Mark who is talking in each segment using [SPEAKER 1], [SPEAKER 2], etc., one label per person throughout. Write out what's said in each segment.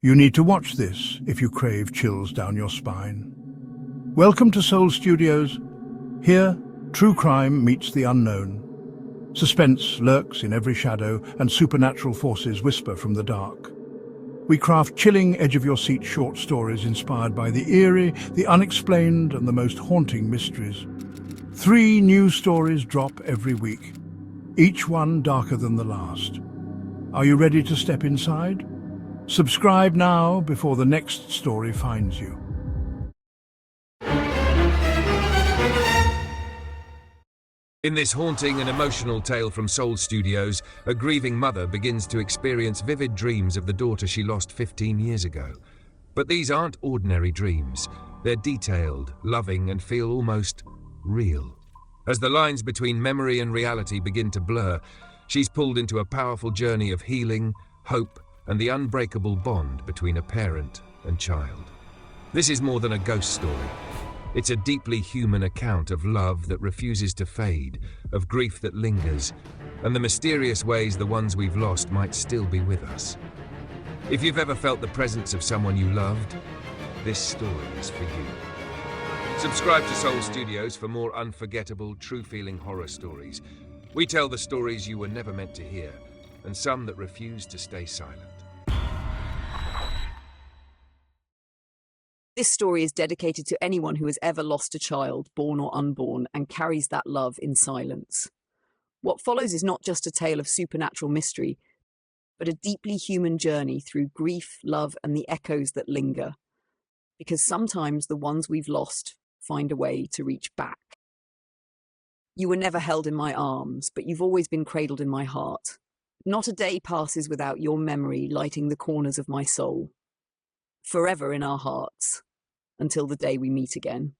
[SPEAKER 1] You need to watch this if you crave chills down your spine. Welcome to Soul Studios. Here, true crime meets the unknown. Suspense lurks in every shadow, and supernatural forces whisper from the dark. We craft chilling, edge-of-your-seat short stories inspired by the eerie, the unexplained, and the most haunting mysteries. 3 new stories drop every week, each one darker than the last. Are you ready to step inside? Subscribe now before the next story finds you.
[SPEAKER 2] In this haunting and emotional tale from Soul Studios, a grieving mother begins to experience vivid dreams of the daughter she lost 15 years ago. But these aren't ordinary dreams. They're detailed, loving, and feel almost real. As the lines between memory and reality begin to blur, she's pulled into a powerful journey of healing, hope, and the unbreakable bond between a parent and child. This is more than a ghost story. It's a deeply human account of love that refuses to fade, of grief that lingers, and the mysterious ways the ones we've lost might still be with us. If you've ever felt the presence of someone you loved, this story is for you. Subscribe to Soul Studios for more unforgettable, true-feeling horror stories. We tell the stories you were never meant to hear, and some that refuse to stay silent.
[SPEAKER 3] This story is dedicated to anyone who has ever lost a child, born or unborn, and carries that love in silence. What follows is not just a tale of supernatural mystery, but a deeply human journey through grief, love, and the echoes that linger. Because sometimes the ones we've lost find a way to reach back. You were never held in my arms, but you've always been cradled in my heart. Not a day passes without your memory lighting the corners of my soul. Forever in our hearts, until the day we meet again.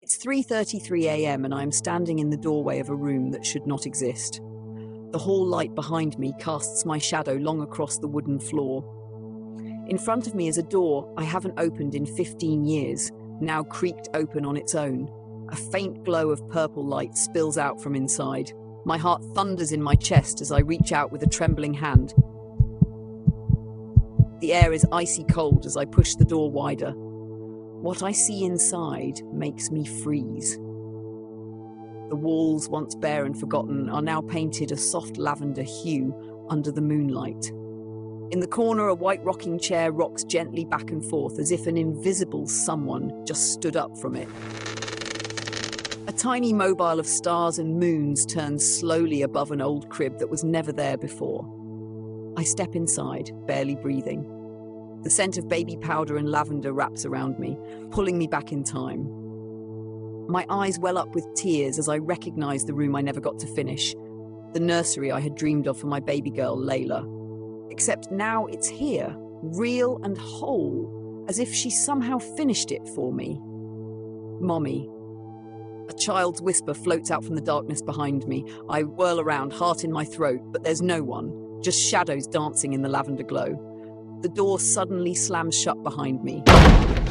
[SPEAKER 3] It's 3:33 a.m. and I'm standing in the doorway of a room that should not exist. The hall light behind me casts my shadow long across the wooden floor. In front of me is a door I haven't opened in 15 years, now creaked open on its own. A faint glow of purple light spills out from inside. My heart thunders in my chest as I reach out with a trembling hand. The air is icy cold as I push the door wider. What I see inside makes me freeze. The walls, once bare and forgotten, are now painted a soft lavender hue under the moonlight. In the corner, a white rocking chair rocks gently back and forth as if an invisible someone just stood up from it. A tiny mobile of stars and moons turns slowly above an old crib that was never there before. I step inside, barely breathing. The scent of baby powder and lavender wraps around me, pulling me back in time. My eyes well up with tears as I recognize the room I never got to finish, the nursery I had dreamed of for my baby girl, Layla. Except now it's here, real and whole, as if she somehow finished it for me. Mommy. A child's whisper floats out from the darkness behind me. I whirl around, heart in my throat, but there's no one. Just shadows dancing in the lavender glow. The door suddenly slams shut behind me,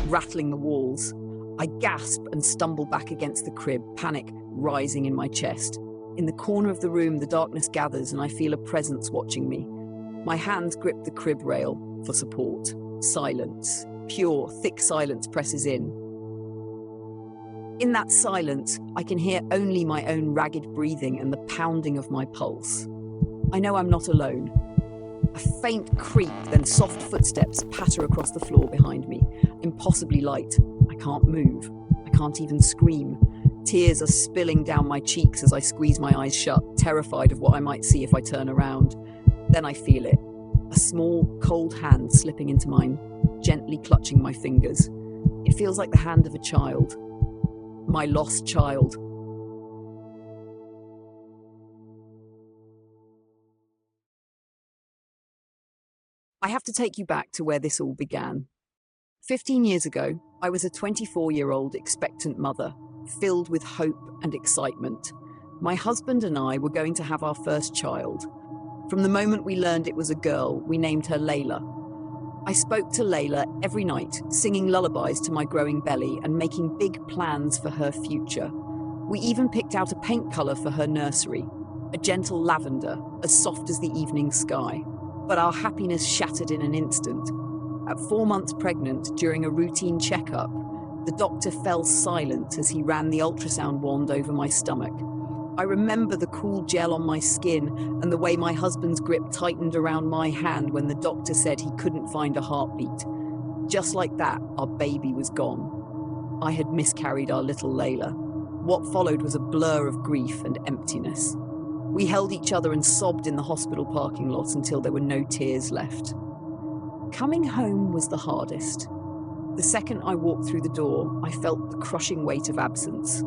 [SPEAKER 3] rattling the walls. I gasp and stumble back against the crib, panic rising in my chest. In the corner of the room, the darkness gathers and I feel a presence watching me. My hands grip the crib rail for support. Silence. Pure, thick silence presses in. In that silence, I can hear only my own ragged breathing and the pounding of my pulse. I know I'm not alone. A faint creak, then soft footsteps patter across the floor behind me. Impossibly light. I can't move. I can't even scream. Tears are spilling down my cheeks as I squeeze my eyes shut, terrified of what I might see if I turn around. Then I feel it. A small, cold hand slipping into mine, gently clutching my fingers. It feels like the hand of a child. My lost child. I have to take you back to where this all began. 15 years ago, I was a 24-year-old expectant mother, filled with hope and excitement. My husband and I were going to have our first child. From the moment we learned it was a girl, we named her Layla. I spoke to Layla every night, singing lullabies to my growing belly and making big plans for her future. We even picked out a paint color for her nursery, a gentle lavender, as soft as the evening sky. But our happiness shattered in an instant. At 4 months pregnant, during a routine checkup, the doctor fell silent as he ran the ultrasound wand over my stomach. I remember the cool gel on my skin and the way my husband's grip tightened around my hand when the doctor said he couldn't find a heartbeat. Just like that, our baby was gone. I had miscarried our little Layla. What followed was a blur of grief and emptiness. We held each other and sobbed in the hospital parking lot until there were no tears left. Coming home was the hardest. The second I walked through the door, I felt the crushing weight of absence.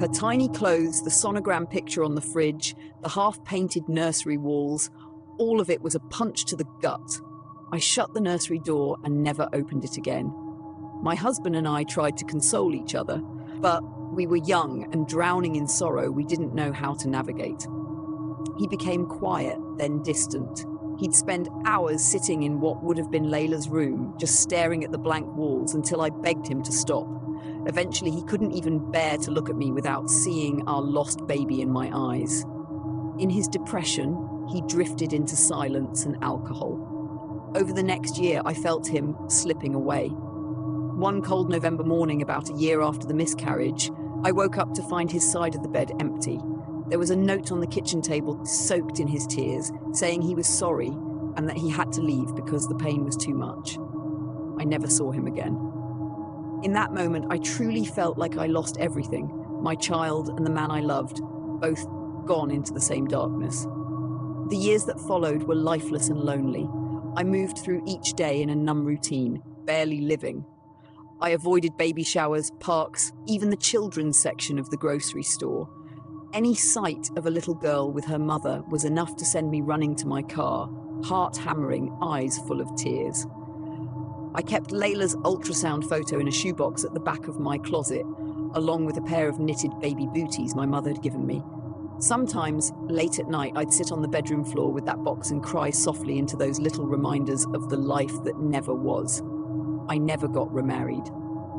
[SPEAKER 3] Her tiny clothes, the sonogram picture on the fridge, the half-painted nursery walls, all of it was a punch to the gut. I shut the nursery door and never opened it again. My husband and I tried to console each other, but we were young and drowning in sorrow we didn't know how to navigate. He became quiet, then distant. He'd spend hours sitting in what would have been Layla's room, just staring at the blank walls until I begged him to stop. Eventually, he couldn't even bear to look at me without seeing our lost baby in my eyes. In his depression, he drifted into silence and alcohol. Over the next year, I felt him slipping away. One cold November morning, about a year after the miscarriage, I woke up to find his side of the bed empty. There was a note on the kitchen table soaked in his tears, saying he was sorry and that he had to leave because the pain was too much. I never saw him again. In that moment, I truly felt like I lost everything, my child and the man I loved, both gone into the same darkness. The years that followed were lifeless and lonely. I moved through each day in a numb routine, barely living. I avoided baby showers, parks, even the children's section of the grocery store. Any sight of a little girl with her mother was enough to send me running to my car, heart hammering, eyes full of tears. I kept Layla's ultrasound photo in a shoebox at the back of my closet, along with a pair of knitted baby booties my mother had given me. Sometimes, late at night, I'd sit on the bedroom floor with that box and cry softly into those little reminders of the life that never was. I never got remarried.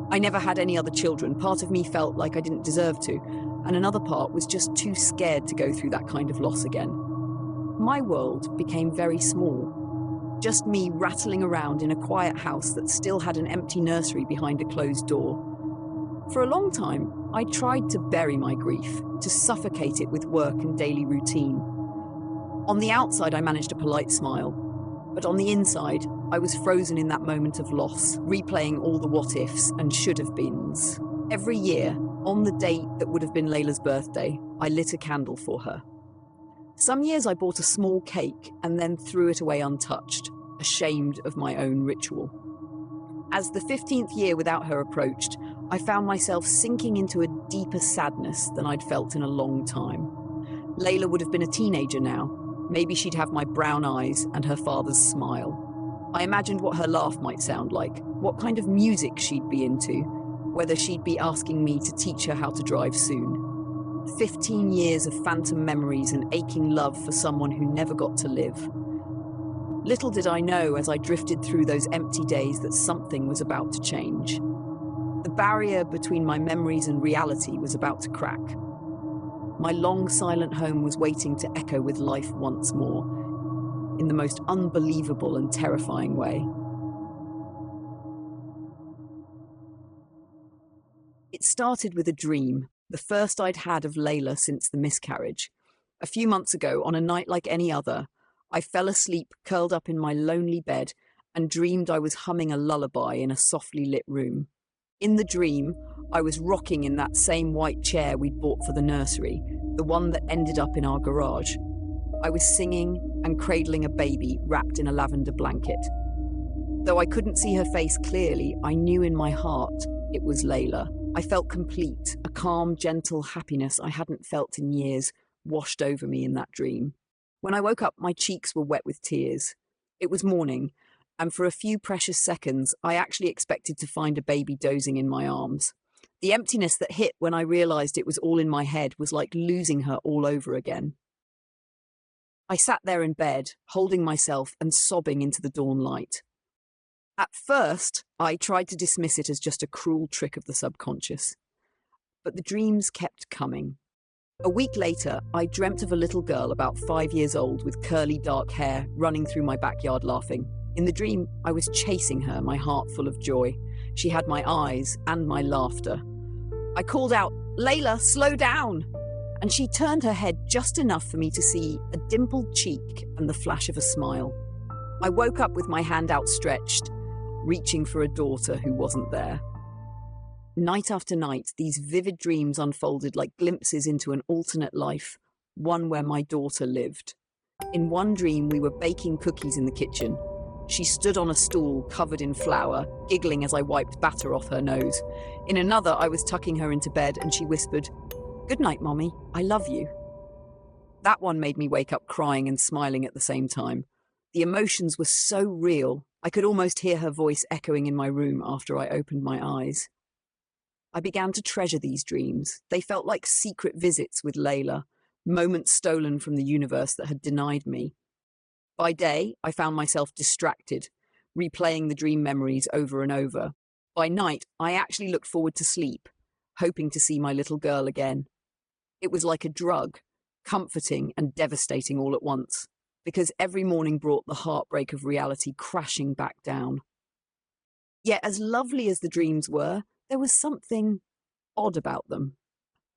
[SPEAKER 3] I never had any other children. Part of me felt like I didn't deserve to, and another part was just too scared to go through that kind of loss again. My world became very small. Just me rattling around in a quiet house that still had an empty nursery behind a closed door. For a long time, I tried to bury my grief, to suffocate it with work and daily routine. On the outside, I managed a polite smile, but on the inside, I was frozen in that moment of loss, replaying all the what-ifs and should-have-beens. Every year, on the date that would have been Layla's birthday, I lit a candle for her. Some years I bought a small cake and then threw it away untouched, ashamed of my own ritual. As the 15th year without her approached, I found myself sinking into a deeper sadness than I'd felt in a long time. Layla would have been a teenager now. Maybe she'd have my brown eyes and her father's smile. I imagined what her laugh might sound like, what kind of music she'd be into, whether she'd be asking me to teach her how to drive soon. 15 years of phantom memories and aching love for someone who never got to live. Little did I know as I drifted through those empty days that something was about to change. The barrier between my memories and reality was about to crack. My long, silent home was waiting to echo with life once more, in the most unbelievable and terrifying way. It started with a dream, the first I'd had of Layla since the miscarriage. A few months ago, on a night like any other, I fell asleep curled up in my lonely bed and dreamed I was humming a lullaby in a softly lit room. In the dream, I was rocking in that same white chair we'd bought for the nursery, the one that ended up in our garage. I was singing and cradling a baby wrapped in a lavender blanket. Though I couldn't see her face clearly, I knew in my heart it was Layla. I felt complete, a calm, gentle happiness I hadn't felt in years washed over me in that dream. When I woke up, my cheeks were wet with tears. It was morning, and for a few precious seconds, I actually expected to find a baby dozing in my arms. The emptiness that hit when I realized it was all in my head was like losing her all over again. I sat there in bed, holding myself and sobbing into the dawn light. At first, I tried to dismiss it as just a cruel trick of the subconscious. But the dreams kept coming. A week later, I dreamt of a little girl about 5 years old with curly dark hair running through my backyard laughing. In the dream, I was chasing her, my heart full of joy. She had my eyes and my laughter. I called out, "Layla, slow down!" And she turned her head just enough for me to see a dimpled cheek and the flash of a smile. I woke up with my hand outstretched, reaching for a daughter who wasn't there. Night after night, these vivid dreams unfolded like glimpses into an alternate life, one where my daughter lived. In one dream, we were baking cookies in the kitchen. She stood on a stool covered in flour, giggling as I wiped batter off her nose. In another, I was tucking her into bed and she whispered, "Good night, Mommy, I love you." That one made me wake up crying and smiling at the same time. The emotions were so real, I could almost hear her voice echoing in my room after I opened my eyes. I began to treasure these dreams. They felt like secret visits with Layla, moments stolen from the universe that had denied me. By day, I found myself distracted, replaying the dream memories over and over. By night, I actually looked forward to sleep, hoping to see my little girl again. It was like a drug, comforting and devastating all at once, because every morning brought the heartbreak of reality crashing back down. Yet, as lovely as the dreams were, there was something odd about them.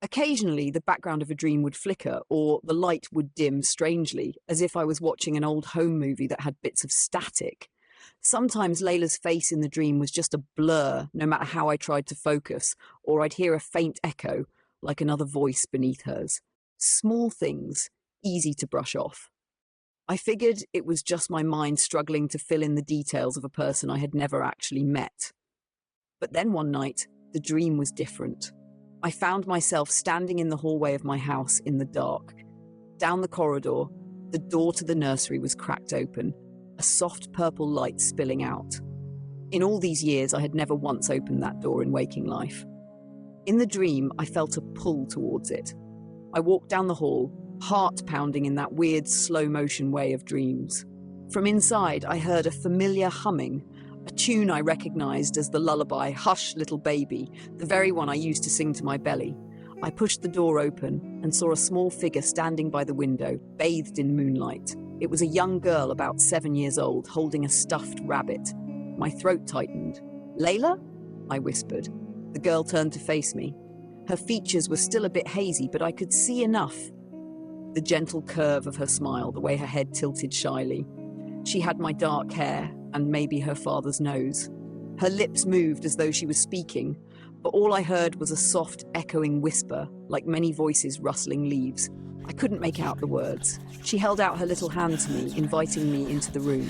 [SPEAKER 3] Occasionally, the background of a dream would flicker or the light would dim strangely, as if I was watching an old home movie that had bits of static. Sometimes Layla's face in the dream was just a blur, no matter how I tried to focus, or I'd hear a faint echo, like another voice beneath hers. Small things, easy to brush off. I figured it was just my mind struggling to fill in the details of a person I had never actually met. But then one night, the dream was different. I found myself standing in the hallway of my house in the dark. Down the corridor, the door to the nursery was cracked open, a soft purple light spilling out. In all these years, I had never once opened that door in waking life. In the dream, I felt a pull towards it. I walked down the hall, heart pounding in that weird slow-motion way of dreams. From inside, I heard a familiar humming, a tune I recognized as the lullaby "Hush, Little Baby," the very one I used to sing to my belly. I pushed the door open and saw a small figure standing by the window, bathed in moonlight. It was a young girl about 7 years old, holding a stuffed rabbit. My throat tightened. "Layla?" I whispered. The girl turned to face me. Her features were still a bit hazy, but I could see enough. The gentle curve of her smile, the way her head tilted shyly. She had my dark hair and maybe her father's nose. Her lips moved as though she was speaking, but all I heard was a soft, echoing whisper, like many voices rustling leaves. I couldn't make out the words. She held out her little hand to me, inviting me into the room.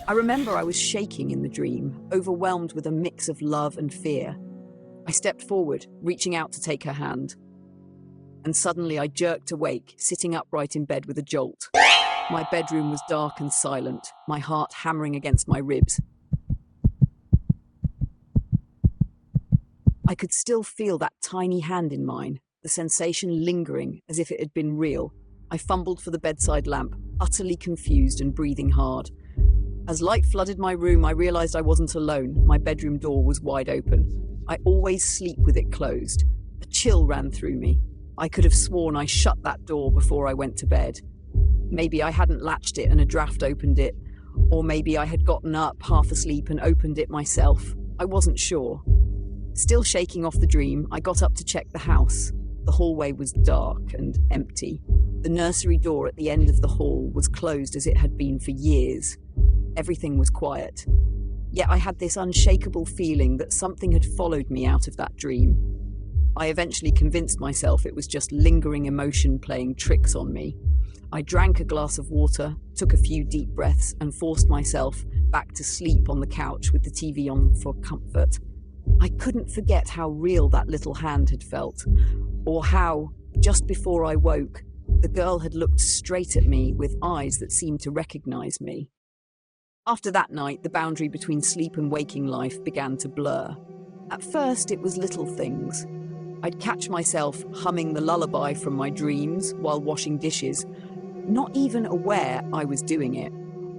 [SPEAKER 3] I remember I was shaking in the dream, overwhelmed with a mix of love and fear. I stepped forward, reaching out to take her hand. And suddenly I jerked awake, sitting upright in bed with a jolt. My bedroom was dark and silent, my heart hammering against my ribs. I could still feel that tiny hand in mine, the sensation lingering as if it had been real. I fumbled for the bedside lamp, utterly confused and breathing hard. As light flooded my room, I realized I wasn't alone. My bedroom door was wide open. I always sleep with it closed. A chill ran through me. I could have sworn I shut that door before I went to bed. Maybe I hadn't latched it and a draft opened it, or maybe I had gotten up half asleep and opened it myself. I wasn't sure. Still shaking off the dream, I got up to check the house. The hallway was dark and empty. The nursery door at the end of the hall was closed as it had been for years. Everything was quiet. Yet I had this unshakable feeling that something had followed me out of that dream. I eventually convinced myself it was just lingering emotion playing tricks on me. I drank a glass of water, took a few deep breaths, and forced myself back to sleep on the couch with the TV on for comfort. I couldn't forget how real that little hand had felt, or how, just before I woke, the girl had looked straight at me with eyes that seemed to recognize me. After that night, the boundary between sleep and waking life began to blur. At first, it was little things. I'd catch myself humming the lullaby from my dreams while washing dishes, not even aware I was doing it.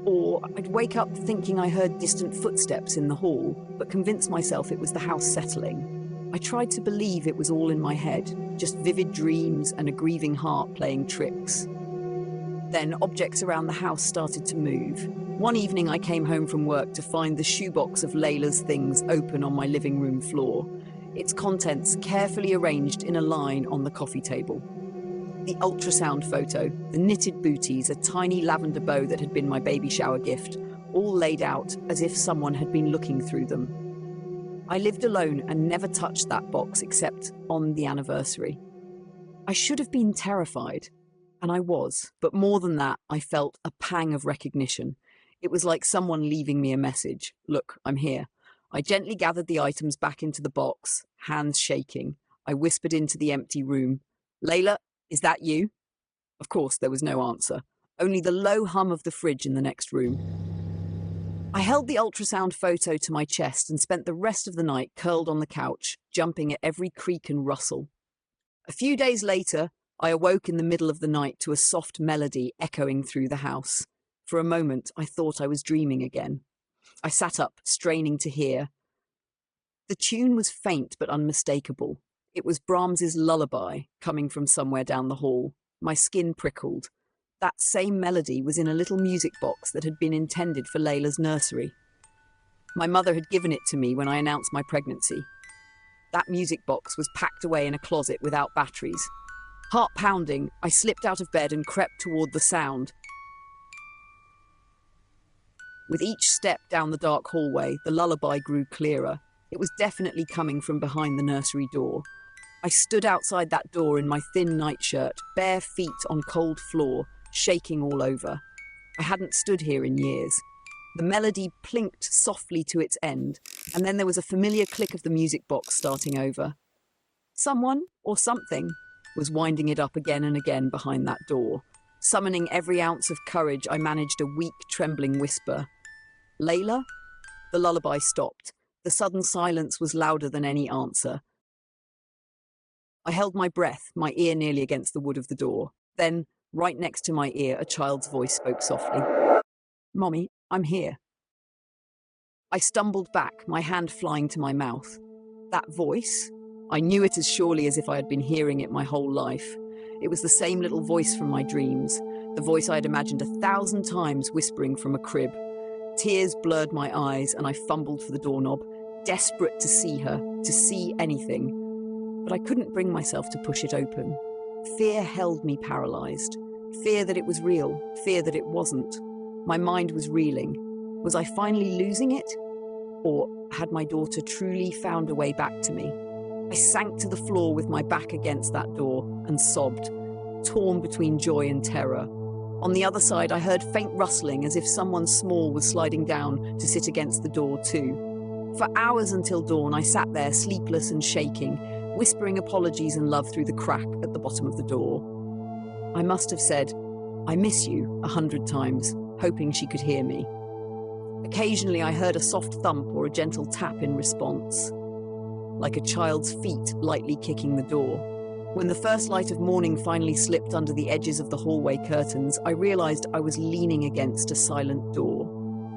[SPEAKER 3] Or I'd wake up thinking I heard distant footsteps in the hall, but convince myself it was the house settling. I tried to believe it was all in my head, just vivid dreams and a grieving heart playing tricks. Then objects around the house started to move. One evening I came home from work to find the shoebox of Layla's things open on my living room floor, its contents carefully arranged in a line on the coffee table. The ultrasound photo, the knitted booties, a tiny lavender bow that had been my baby shower gift, all laid out as if someone had been looking through them. I lived alone and never touched that box except on the anniversary. I should have been terrified, and I was, but more than that, I felt a pang of recognition. It was like someone leaving me a message. Look, I'm here. I gently gathered the items back into the box, hands shaking. I whispered into the empty room, "Layla, is that you?" Of course, there was no answer, only the low hum of the fridge in the next room. I held the ultrasound photo to my chest and spent the rest of the night curled on the couch, jumping at every creak and rustle. A few days later, I awoke in the middle of the night to a soft melody echoing through the house. For a moment, I thought I was dreaming again. I sat up, straining to hear. The tune was faint but unmistakable. It was Brahms's Lullaby, coming from somewhere down the hall. My skin prickled. That same melody was in a little music box that had been intended for Layla's nursery. My mother had given it to me when I announced my pregnancy. That music box was packed away in a closet without batteries. Heart pounding, I slipped out of bed and crept toward the sound. With each step down the dark hallway, the lullaby grew clearer. It was definitely coming from behind the nursery door. I stood outside that door in my thin nightshirt, bare feet on cold floor, shaking all over. I hadn't stood here in years. The melody plinked softly to its end, and then there was a familiar click of the music box starting over. Someone, or something, was winding it up again and again behind that door. Summoning every ounce of courage, I managed a weak, trembling whisper. "Layla?" The lullaby stopped. The sudden silence was louder than any answer. I held my breath, my ear nearly against the wood of the door. Then, right next to my ear, a child's voice spoke softly. "Mommy, I'm here." I stumbled back, my hand flying to my mouth. That voice? I knew it as surely as if I had been hearing it my whole life. It was the same little voice from my dreams, the voice I had imagined 1,000 times whispering from a crib. Tears blurred my eyes and I fumbled for the doorknob, desperate to see her, to see anything. But I couldn't bring myself to push it open. Fear held me paralyzed. Fear that it was real, fear that it wasn't. My mind was reeling. Was I finally losing it? Or had my daughter truly found a way back to me? I sank to the floor with my back against that door and sobbed, torn between joy and terror. On the other side, I heard faint rustling as if someone small was sliding down to sit against the door too. For hours until dawn, I sat there sleepless and shaking, whispering apologies and love through the crack at the bottom of the door. I must have said, "I miss you," 100 times, hoping she could hear me. Occasionally, I heard a soft thump or a gentle tap in response, like a child's feet lightly kicking the door. When the first light of morning finally slipped under the edges of the hallway curtains, I realized I was leaning against a silent door.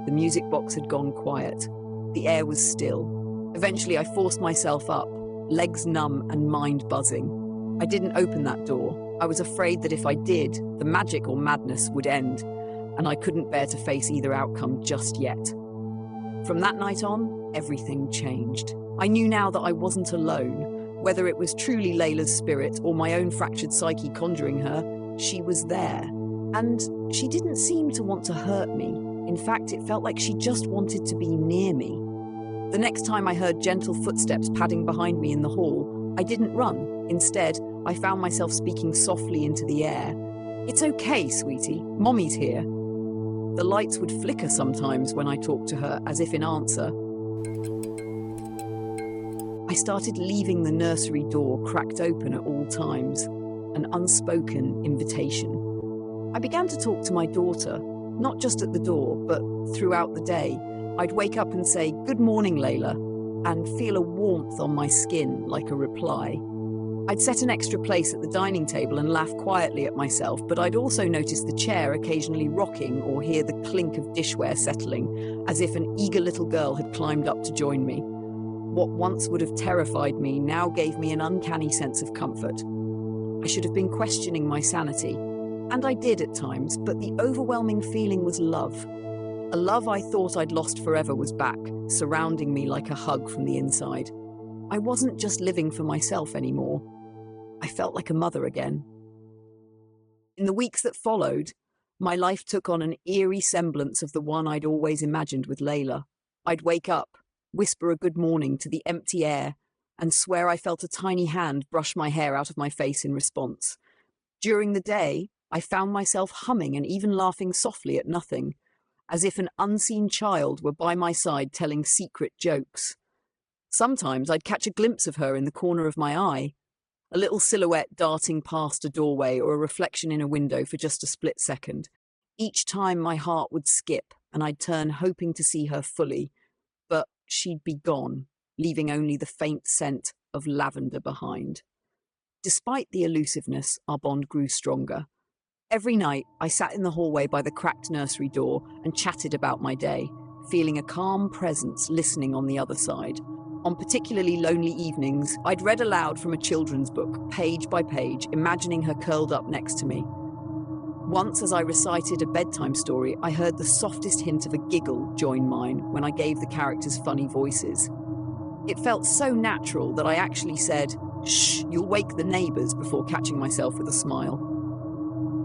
[SPEAKER 3] The music box had gone quiet. The air was still. Eventually, I forced myself up, legs numb and mind buzzing. I didn't open that door. I was afraid that if I did, the magic or madness would end, and I couldn't bear to face either outcome just yet. From that night on, everything changed. I knew now that I wasn't alone. Whether it was truly Layla's spirit or my own fractured psyche conjuring her, she was there. And she didn't seem to want to hurt me. In fact, it felt like she just wanted to be near me. The next time I heard gentle footsteps padding behind me in the hall, I didn't run. Instead, I found myself speaking softly into the air. "It's okay, sweetie. Mommy's here." The lights would flicker sometimes when I talked to her, as if in answer. I started leaving the nursery door cracked open at all times, an unspoken invitation. I began to talk to my daughter, not just at the door, but throughout the day. I'd wake up and say, "Good morning, Layla," and feel a warmth on my skin like a reply. I'd set an extra place at the dining table and laugh quietly at myself, but I'd also notice the chair occasionally rocking or hear the clink of dishware settling, as if an eager little girl had climbed up to join me. What once would have terrified me now gave me an uncanny sense of comfort. I should have been questioning my sanity, and I did at times, but the overwhelming feeling was love. A love I thought I'd lost forever was back, surrounding me like a hug from the inside. I wasn't just living for myself anymore. I felt like a mother again. In the weeks that followed, my life took on an eerie semblance of the one I'd always imagined with Layla. I'd wake up, whisper a good morning to the empty air, and swear I felt a tiny hand brush my hair out of my face in response. During the day, I found myself humming and even laughing softly at nothing, as if an unseen child were by my side telling secret jokes. Sometimes I'd catch a glimpse of her in the corner of my eye, a little silhouette darting past a doorway or a reflection in a window for just a split second. Each time my heart would skip and I'd turn hoping to see her fully, but she'd be gone, leaving only the faint scent of lavender behind. Despite the elusiveness, our bond grew stronger. Every night, I sat in the hallway by the cracked nursery door and chatted about my day, feeling a calm presence listening on the other side. On particularly lonely evenings, I'd read aloud from a children's book, page by page, imagining her curled up next to me. Once, as I recited a bedtime story, I heard the softest hint of a giggle join mine when I gave the characters funny voices. It felt so natural that I actually said, "Shh, you'll wake the neighbours," before catching myself with a smile.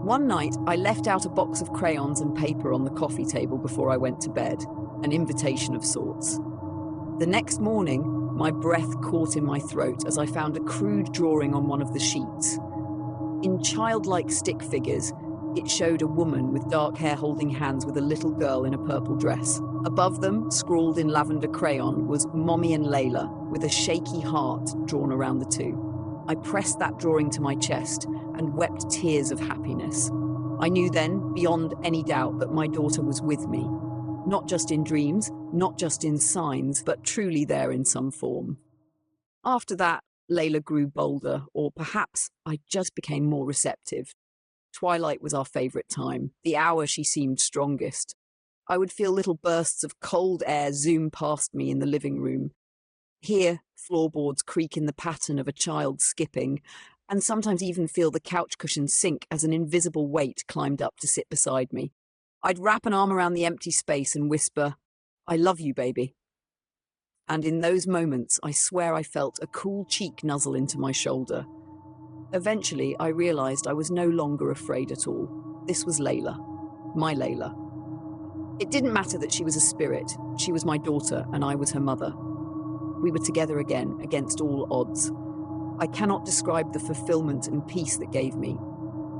[SPEAKER 3] One night, I left out a box of crayons and paper on the coffee table before I went to bed, an invitation of sorts. The next morning, my breath caught in my throat as I found a crude drawing on one of the sheets. In childlike stick figures, it showed a woman with dark hair holding hands with a little girl in a purple dress. Above them, scrawled in lavender crayon, was Mommy and Layla, with a shaky heart drawn around the two. I pressed that drawing to my chest and wept tears of happiness. I knew then, beyond any doubt, that my daughter was with me. Not just in dreams, not just in signs, but truly there in some form. After that, Layla grew bolder, or perhaps I just became more receptive. Twilight was our favourite time, the hour she seemed strongest. I would feel little bursts of cold air zoom past me in the living room. Hear floorboards creak in the pattern of a child skipping, and sometimes even feel the couch cushions sink as an invisible weight climbed up to sit beside me. I'd wrap an arm around the empty space and whisper, "I love you, baby." And in those moments, I swear I felt a cool cheek nuzzle into my shoulder. Eventually, I realised I was no longer afraid at all. This was Layla, my Layla. It didn't matter that she was a spirit. She was my daughter, and I was her mother. We were together again, against all odds. I cannot describe the fulfillment and peace that gave me.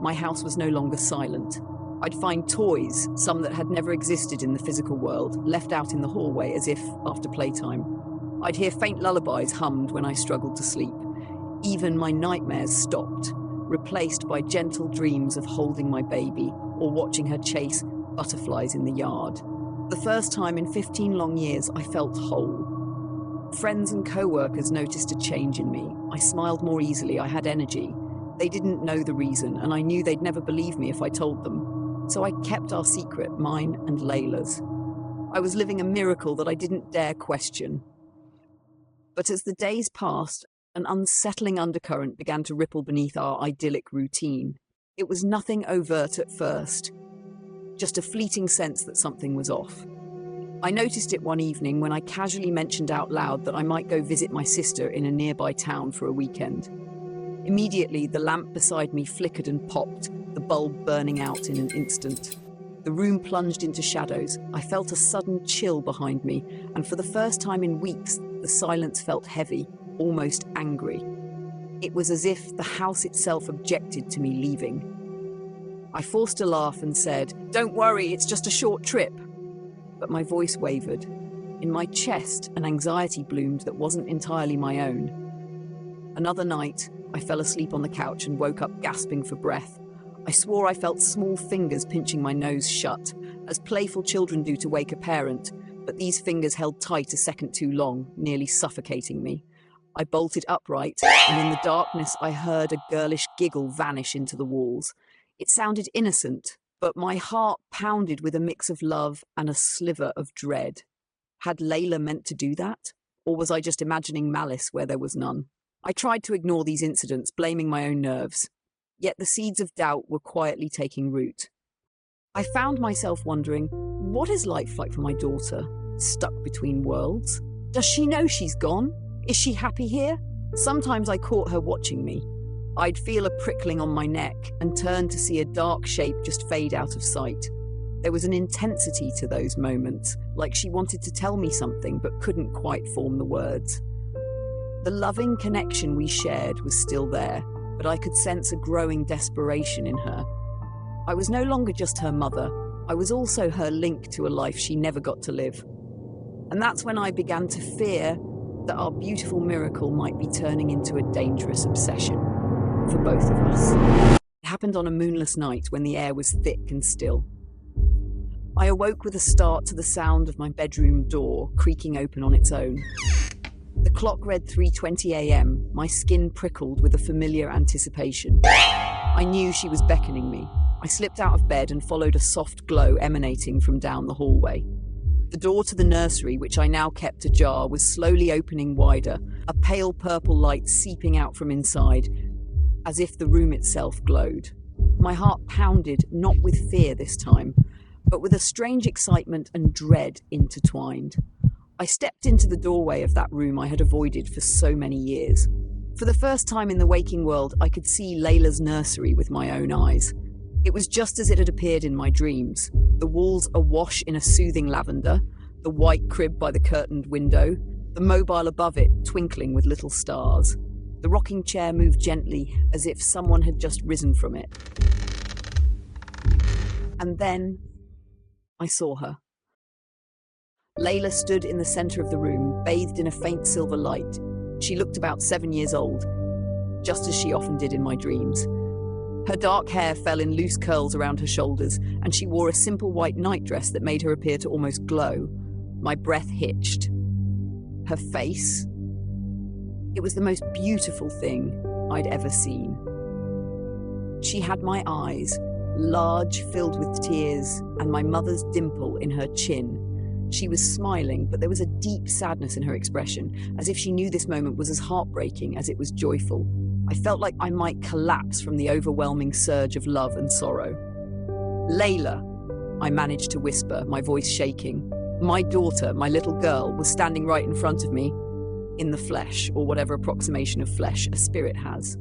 [SPEAKER 3] My house was no longer silent. I'd find toys, some that had never existed in the physical world, left out in the hallway as if after playtime. I'd hear faint lullabies hummed when I struggled to sleep. Even my nightmares stopped, replaced by gentle dreams of holding my baby or watching her chase butterflies in the yard. The first time in 15 long years, I felt whole. Friends and co-workers noticed a change in me. I smiled more easily, I had energy. They didn't know the reason, and I knew they'd never believe me if I told them. So I kept our secret, mine and Layla's. I was living a miracle that I didn't dare question. But as the days passed, an unsettling undercurrent began to ripple beneath our idyllic routine. It was nothing overt at first, just a fleeting sense that something was off. I noticed it one evening when I casually mentioned out loud that I might go visit my sister in a nearby town for a weekend. Immediately, the lamp beside me flickered and popped, the bulb burning out in an instant. The room plunged into shadows. I felt a sudden chill behind me, and for the first time in weeks, the silence felt heavy, almost angry. It was as if the house itself objected to me leaving. I forced a laugh and said, "Don't worry, it's just a short trip." But my voice wavered. In my chest, an anxiety bloomed that wasn't entirely my own. Another night, I fell asleep on the couch and woke up gasping for breath. I swore I felt small fingers pinching my nose shut, as playful children do to wake a parent, but these fingers held tight a second too long, nearly suffocating me. I bolted upright, and in the darkness I heard a girlish giggle vanish into the walls. It sounded innocent, but my heart pounded with a mix of love and a sliver of dread. Had Layla meant to do that? Or was I just imagining malice where there was none? I tried to ignore these incidents, blaming my own nerves. Yet the seeds of doubt were quietly taking root. I found myself wondering, what is life like for my daughter, stuck between worlds? Does she know she's gone? Is she happy here? Sometimes I caught her watching me. I'd feel a prickling on my neck and turn to see a dark shape just fade out of sight. There was an intensity to those moments, like she wanted to tell me something but couldn't quite form the words. The loving connection we shared was still there, but I could sense a growing desperation in her. I was no longer just her mother, I was also her link to a life she never got to live. And that's when I began to fear that our beautiful miracle might be turning into a dangerous obsession for both of us. It happened on a moonless night when the air was thick and still. I awoke with a start to the sound of my bedroom door creaking open on its own. The clock read 3:20 a.m., my skin prickled with a familiar anticipation. I knew she was beckoning me. I slipped out of bed and followed a soft glow emanating from down the hallway. The door to the nursery, which I now kept ajar, was slowly opening wider, a pale purple light seeping out from inside, as if the room itself glowed. My heart pounded, not with fear this time, but with a strange excitement and dread intertwined. I stepped into the doorway of that room I had avoided for so many years. For the first time in the waking world, I could see Layla's nursery with my own eyes. It was just as it had appeared in my dreams. The walls awash in a soothing lavender, the white crib by the curtained window, the mobile above it twinkling with little stars. The rocking chair moved gently, as if someone had just risen from it. And then I saw her. Layla stood in the center of the room, bathed in a faint silver light. She looked about 7 years old, just as she often did in my dreams. Her dark hair fell in loose curls around her shoulders, and she wore a simple white nightdress that made her appear to almost glow. My breath hitched. Her face, it was the most beautiful thing I'd ever seen. She had my eyes, large, filled with tears, and my mother's dimple in her chin. She was smiling, but there was a deep sadness in her expression, as if she knew this moment was as heartbreaking as it was joyful. I felt like I might collapse from the overwhelming surge of love and sorrow. "Layla," I managed to whisper, my voice shaking. My daughter, my little girl, was standing right in front of me, in the flesh, or whatever approximation of flesh a spirit has.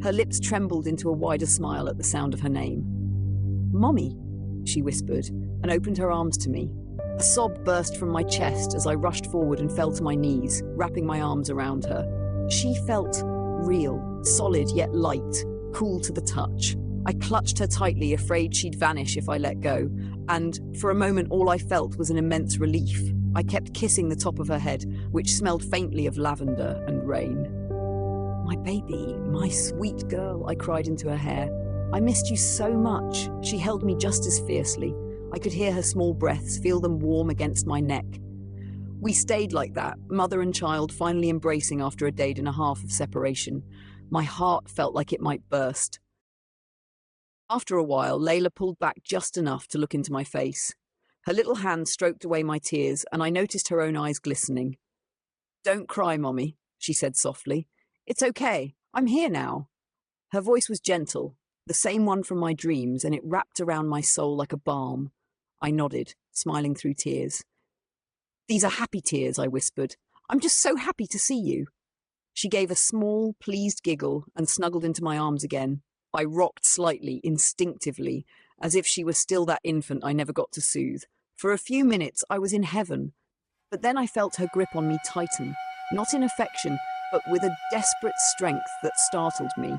[SPEAKER 3] Her lips trembled into a wider smile at the sound of her name. "Mommy," she whispered, and opened her arms to me. A sob burst from my chest as I rushed forward and fell to my knees, wrapping my arms around her. She felt real, solid yet light, cool to the touch. I clutched her tightly, afraid she'd vanish if I let go, and for a moment all I felt was an immense relief. I kept kissing the top of her head, which smelled faintly of lavender and rain. "My baby, my sweet girl," I cried into her hair. "I missed you so much." She held me just as fiercely. I could hear her small breaths, feel them warm against my neck. We stayed like that, mother and child finally embracing after a day and a half of separation. My heart felt like it might burst. After a while, Layla pulled back just enough to look into my face. Her little hand stroked away my tears, and I noticed her own eyes glistening. "Don't cry, Mommy," she said softly. "It's okay. I'm here now." Her voice was gentle, the same one from my dreams, and it wrapped around my soul like a balm. I nodded, smiling through tears. "These are happy tears," I whispered. "I'm just so happy to see you." She gave a small, pleased giggle and snuggled into my arms again. I rocked slightly, instinctively, as if she was still that infant I never got to soothe. For a few minutes, I was in heaven. But then I felt her grip on me tighten, not in affection, but with a desperate strength that startled me.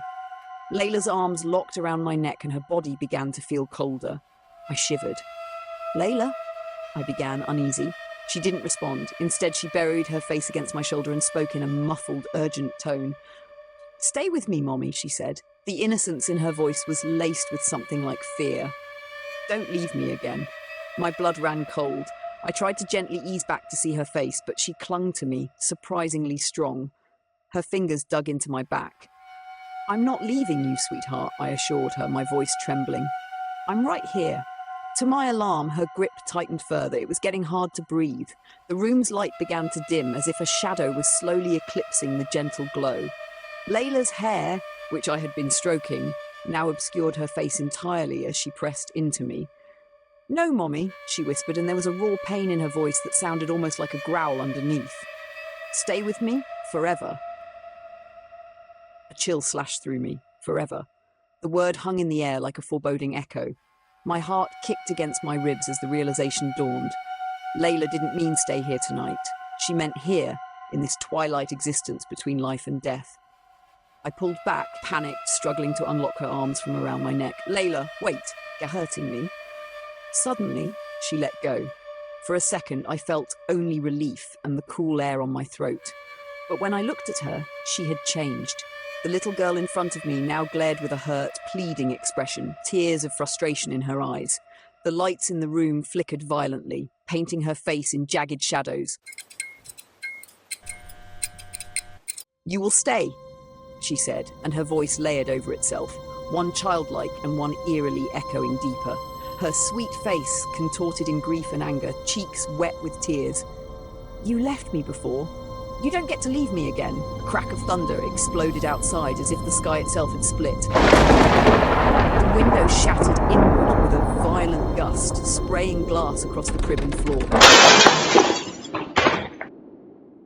[SPEAKER 3] Layla's arms locked around my neck and her body began to feel colder. I shivered. "Layla?" I began, uneasy. She didn't respond. Instead, she buried her face against my shoulder and spoke in a muffled, urgent tone. "Stay with me, Mommy," she said. The innocence in her voice was laced with something like fear. "Don't leave me again." My blood ran cold. I tried to gently ease back to see her face, but she clung to me, surprisingly strong. Her fingers dug into my back. "I'm not leaving you, sweetheart," I assured her, my voice trembling. "I'm right here." To my alarm, her grip tightened further. It was getting hard to breathe. The room's light began to dim, as if a shadow was slowly eclipsing the gentle glow. Layla's hair, which I had been stroking, now obscured her face entirely as she pressed into me. "No, Mommy," she whispered, and there was a raw pain in her voice that sounded almost like a growl underneath. "Stay with me forever." A chill slashed through me. Forever. The word hung in the air like a foreboding echo. My heart kicked against my ribs as the realization dawned. Layla didn't mean stay here tonight. She meant here, in this twilight existence between life and death. I pulled back, panicked, struggling to unlock her arms from around my neck. "Layla, wait, you're hurting me." Suddenly, she let go. For a second, I felt only relief and the cool air on my throat. But when I looked at her, she had changed. The little girl in front of me now glared with a hurt, pleading expression, tears of frustration in her eyes. The lights in the room flickered violently, painting her face in jagged shadows. "You will stay," she said, and her voice layered over itself, one childlike and one eerily echoing deeper. Her sweet face contorted in grief and anger, cheeks wet with tears. "You left me before. You don't get to leave me again." A crack of thunder exploded outside as if the sky itself had split. The window shattered inward with a violent gust, spraying glass across the crib and floor.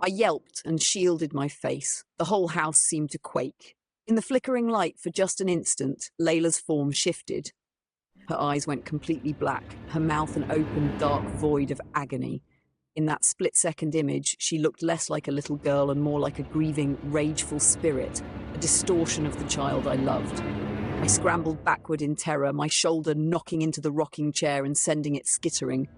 [SPEAKER 3] I yelped and shielded my face. The whole house seemed to quake. In the flickering light, for just an instant, Layla's form shifted. Her eyes went completely black, her mouth an open, dark void of agony. In that split-second image, she looked less like a little girl and more like a grieving, rageful spirit, a distortion of the child I loved. I scrambled backward in terror, my shoulder knocking into the rocking chair and sending it skittering.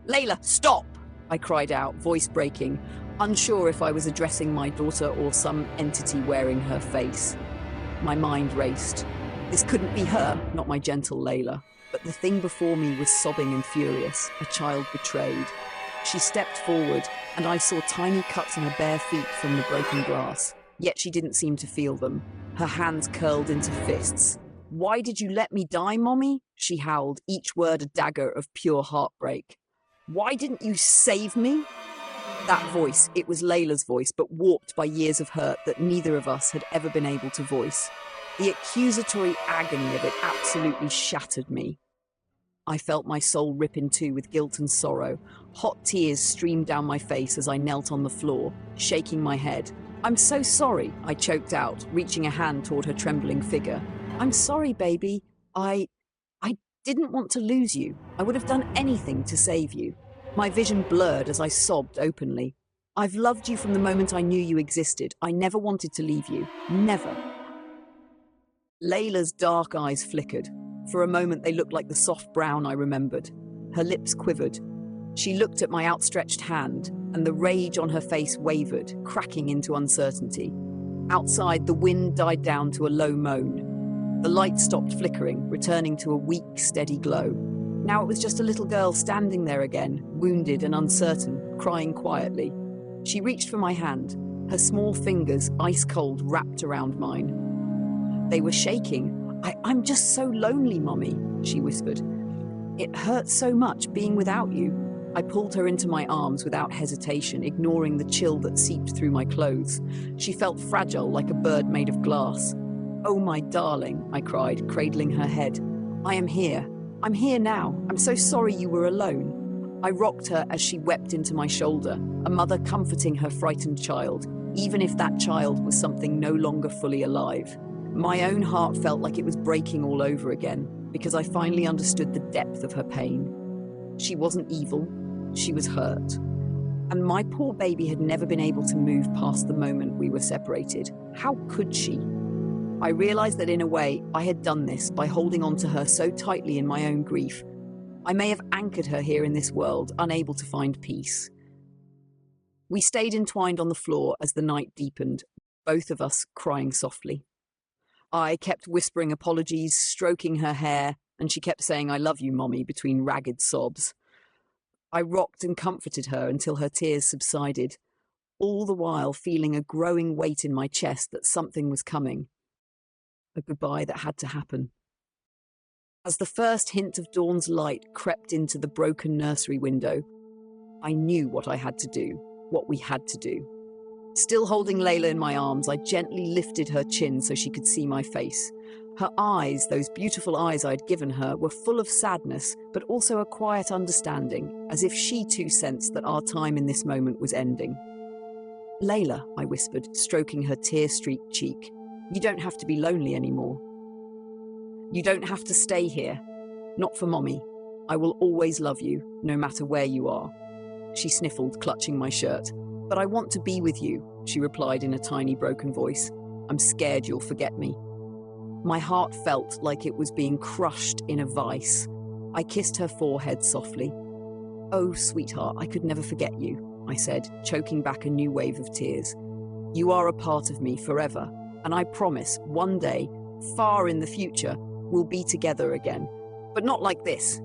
[SPEAKER 3] "Layla, stop!" I cried out, voice breaking, unsure if I was addressing my daughter or some entity wearing her face. My mind raced. This couldn't be her, not my gentle Layla. But the thing before me was sobbing and furious, a child betrayed. She stepped forward, and I saw tiny cuts on her bare feet from the broken glass. Yet she didn't seem to feel them. Her hands curled into fists. "Why did you let me die, Mommy?" she howled, each word a dagger of pure heartbreak. "Why didn't you save me?" That voice, it was Layla's voice, but warped by years of hurt that neither of us had ever been able to voice. The accusatory agony of it absolutely shattered me. I felt my soul rip in two with guilt and sorrow. Hot tears streamed down my face as I knelt on the floor, shaking my head. "I'm so sorry," I choked out, reaching a hand toward her trembling figure. "I'm sorry, baby. I didn't want to lose you. I would have done anything to save you." My vision blurred as I sobbed openly. "I've loved you from the moment I knew you existed. I never wanted to leave you. Never." Layla's dark eyes flickered. For a moment, they looked like the soft brown I remembered. Her lips quivered. She looked at my outstretched hand, and the rage on her face wavered, cracking into uncertainty. Outside, the wind died down to a low moan. The light stopped flickering, returning to a weak, steady glow. Now it was just a little girl standing there again, wounded and uncertain, crying quietly. She reached for my hand, her small fingers, ice cold, wrapped around mine. They were shaking. I'm just so lonely, Mommy," she whispered. "It hurts so much being without you." I pulled her into my arms without hesitation, ignoring the chill that seeped through my clothes. She felt fragile, like a bird made of glass. "Oh, my darling," I cried, cradling her head. "I am here. I'm here now. I'm so sorry you were alone." I rocked her as she wept into my shoulder, a mother comforting her frightened child, even if that child was something no longer fully alive. My own heart felt like it was breaking all over again, because I finally understood the depth of her pain. She wasn't evil, she was hurt. And my poor baby had never been able to move past the moment we were separated. How could she? I realized that in a way, I had done this by holding on to her so tightly in my own grief. I may have anchored her here in this world, unable to find peace. We stayed entwined on the floor as the night deepened, both of us crying softly. I kept whispering apologies, stroking her hair, and she kept saying, "I love you, Mommy," between ragged sobs. I rocked and comforted her until her tears subsided, all the while feeling a growing weight in my chest that something was coming. A goodbye that had to happen. As the first hint of dawn's light crept into the broken nursery window, I knew what I had to do, what we had to do. Still holding Layla in my arms, I gently lifted her chin so she could see my face. Her eyes, those beautiful eyes I'd given her, were full of sadness, but also a quiet understanding, as if she too sensed that our time in this moment was ending. "Layla," I whispered, stroking her tear-streaked cheek, "you don't have to be lonely anymore. You don't have to stay here. Not for Mommy. I will always love you, no matter where you are." She sniffled, clutching my shirt. "But I want to be with you," she replied in a tiny broken voice. "I'm scared you'll forget me." My heart felt like it was being crushed in a vice. I kissed her forehead softly. "Oh, sweetheart, I could never forget you," I said, choking back a new wave of tears. "You are a part of me forever, and I promise one day, far in the future, we'll be together again. But not like this."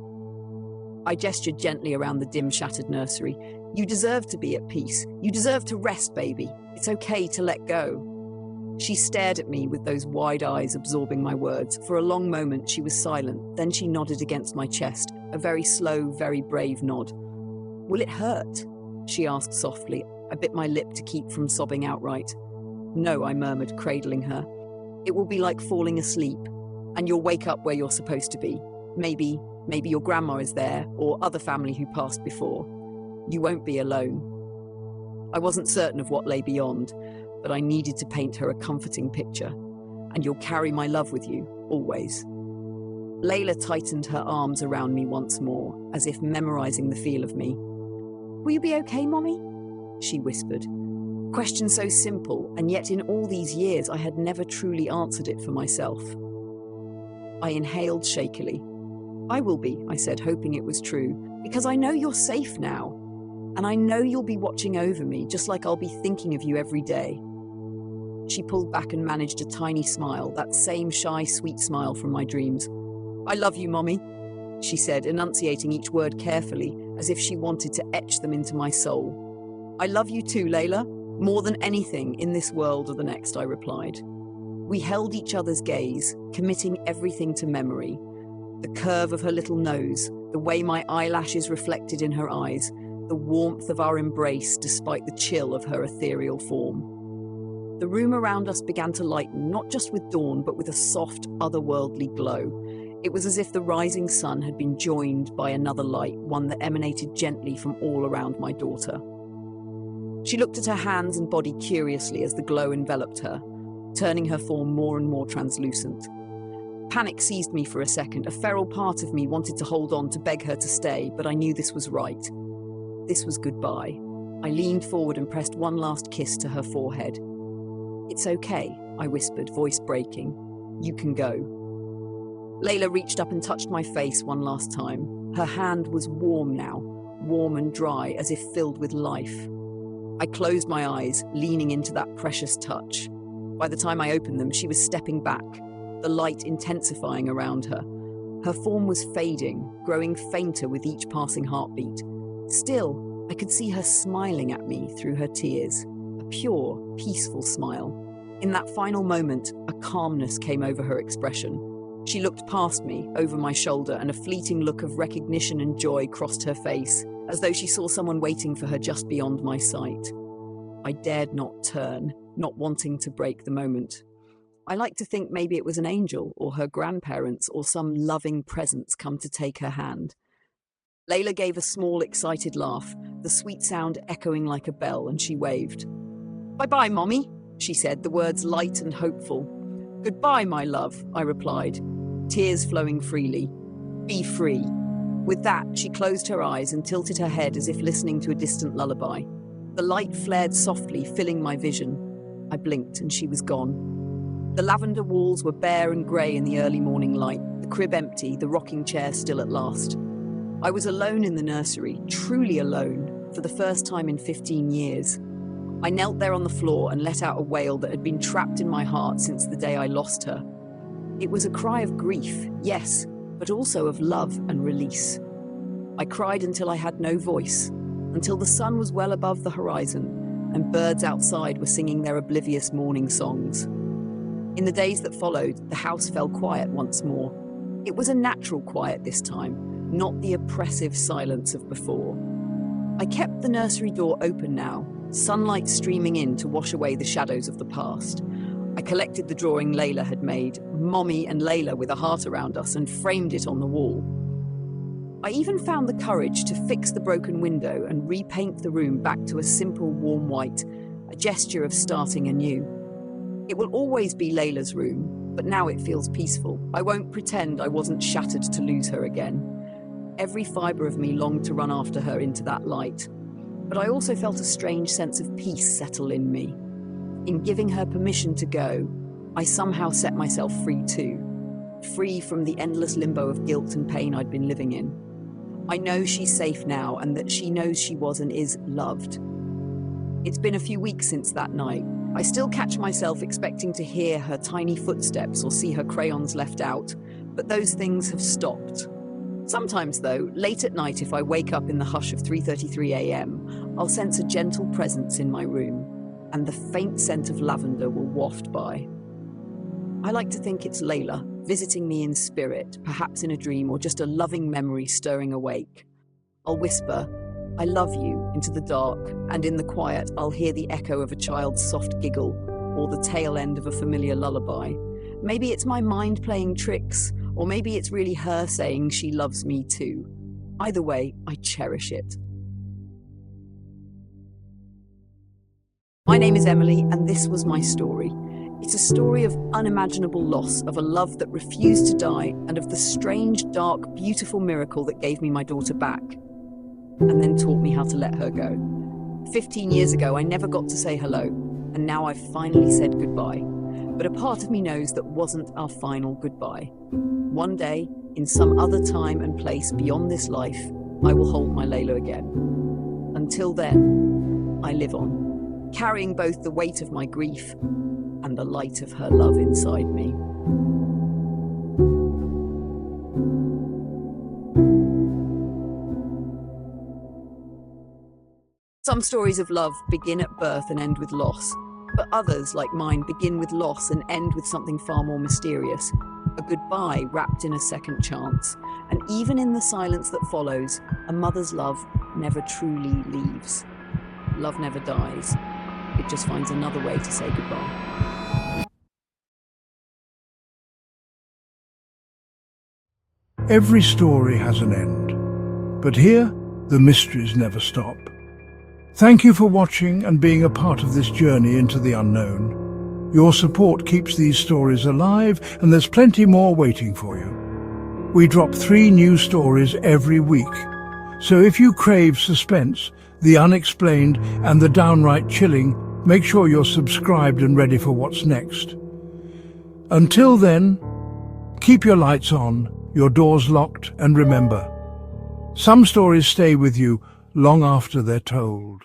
[SPEAKER 3] I gestured gently around the dim, shattered nursery. "You deserve to be at peace. You deserve to rest, baby. It's okay to let go." She stared at me with those wide eyes absorbing my words. For a long moment she was silent, then she nodded against my chest, a very slow, very brave nod. "Will it hurt?" she asked softly. I bit my lip to keep from sobbing outright. "No," I murmured, cradling her. "It will be like falling asleep, and you'll wake up where you're supposed to be. Maybe your grandma is there, or other family who passed before. You won't be alone." I wasn't certain of what lay beyond, but I needed to paint her a comforting picture. "And you'll carry my love with you, always." Layla tightened her arms around me once more, as if memorizing the feel of me. "Will you be okay, Mommy?" she whispered. Question so simple, and yet in all these years I had never truly answered it for myself. I inhaled shakily. "I will be," I said, hoping it was true, "because I know you're safe now. And I know you'll be watching over me, just like I'll be thinking of you every day." She pulled back and managed a tiny smile, that same shy, sweet smile from my dreams. "I love you, Mommy," she said, enunciating each word carefully, as if she wanted to etch them into my soul. "I love you too, Layla. More than anything in this world or the next," I replied. We held each other's gaze, committing everything to memory. The curve of her little nose, the way my eyelashes reflected in her eyes, the warmth of our embrace despite the chill of her ethereal form. The room around us began to lighten, not just with dawn, but with a soft, otherworldly glow. It was as if the rising sun had been joined by another light, one that emanated gently from all around my daughter. She looked at her hands and body curiously as the glow enveloped her, turning her form more and more translucent. Panic seized me for a second. A feral part of me wanted to hold on, to beg her to stay, but I knew this was right. This was goodbye. I leaned forward and pressed one last kiss to her forehead. "It's okay," I whispered, voice breaking. "You can go." Layla reached up and touched my face one last time. Her hand was warm now, warm and dry, as if filled with life. I closed my eyes, leaning into that precious touch. By the time I opened them, she was stepping back, the light intensifying around her. Her form was fading, growing fainter with each passing heartbeat. Still, I could see her smiling at me through her tears, a pure, peaceful smile. In that final moment, a calmness came over her expression. She looked past me, over my shoulder, and a fleeting look of recognition and joy crossed her face, as though she saw someone waiting for her just beyond my sight. I dared not turn, not wanting to break the moment. I like to think maybe it was an angel, or her grandparents, or some loving presence come to take her hand. Layla gave a small, excited laugh, the sweet sound echoing like a bell, and she waved. "Bye-bye, Mommy," she said, the words light and hopeful. "Goodbye, my love," I replied, tears flowing freely. "Be free." With that, she closed her eyes and tilted her head as if listening to a distant lullaby. The light flared softly, filling my vision. I blinked and she was gone. The lavender walls were bare and grey in the early morning light, the crib empty, the rocking chair still at last. I was alone in the nursery, truly alone, for the first time in 15 years. I knelt there on the floor and let out a wail that had been trapped in my heart since the day I lost her. It was a cry of grief, yes, but also of love and release. I cried until I had no voice, until the sun was well above the horizon and birds outside were singing their oblivious morning songs. In the days that followed, the house fell quiet once more. It was a natural quiet this time, not the oppressive silence of before. I kept the nursery door open now, sunlight streaming in to wash away the shadows of the past. I collected the drawing Layla had made, Mommy and Layla with a heart around us, and framed it on the wall. I even found the courage to fix the broken window and repaint the room back to a simple warm white, a gesture of starting anew. It will always be Layla's room, but now it feels peaceful. I won't pretend I wasn't shattered to lose her again. Every fibre of me longed to run after her into that light. But I also felt a strange sense of peace settle in me. In giving her permission to go, I somehow set myself free too. Free from the endless limbo of guilt and pain I'd been living in. I know she's safe now and that she knows she was and is loved. It's been a few weeks since that night. I still catch myself expecting to hear her tiny footsteps or see her crayons left out, but those things have stopped. Sometimes, though, late at night if I wake up in the hush of 3:33 a.m, I'll sense a gentle presence in my room, and the faint scent of lavender will waft by. I like to think it's Layla, visiting me in spirit, perhaps in a dream or just a loving memory stirring awake. I'll whisper, "I love you," into the dark, and in the quiet I'll hear the echo of a child's soft giggle or the tail end of a familiar lullaby. Maybe it's my mind playing tricks, or maybe it's really her saying she loves me too. Either way, I cherish it. My name is Emily, and this was my story. It's a story of unimaginable loss, of a love that refused to die, and of the strange, dark, beautiful miracle that gave me my daughter back, and then taught me how to let her go. 15 years ago, I never got to say hello, and now I've finally said goodbye. But a part of me knows that wasn't our final goodbye. One day, in some other time and place beyond this life, I will hold my Layla again. Until then, I live on, carrying both the weight of my grief and the light of her love inside me. Some stories of love begin at birth and end with loss, but others, like mine, begin with loss and end with something far more mysterious, a goodbye wrapped in a second chance. And even in the silence that follows, a mother's love never truly leaves. Love never dies. It just finds another way to say goodbye.
[SPEAKER 1] Every story has an end, but here, the mysteries never stop. Thank you for watching and being a part of this journey into the unknown. Your support keeps these stories alive, and there's plenty more waiting for you. We drop 3 new stories every week, so if you crave suspense, the unexplained and the downright chilling, make sure you're subscribed and ready for what's next. Until then, keep your lights on, your doors locked, and remember, some stories stay with you long after they're told.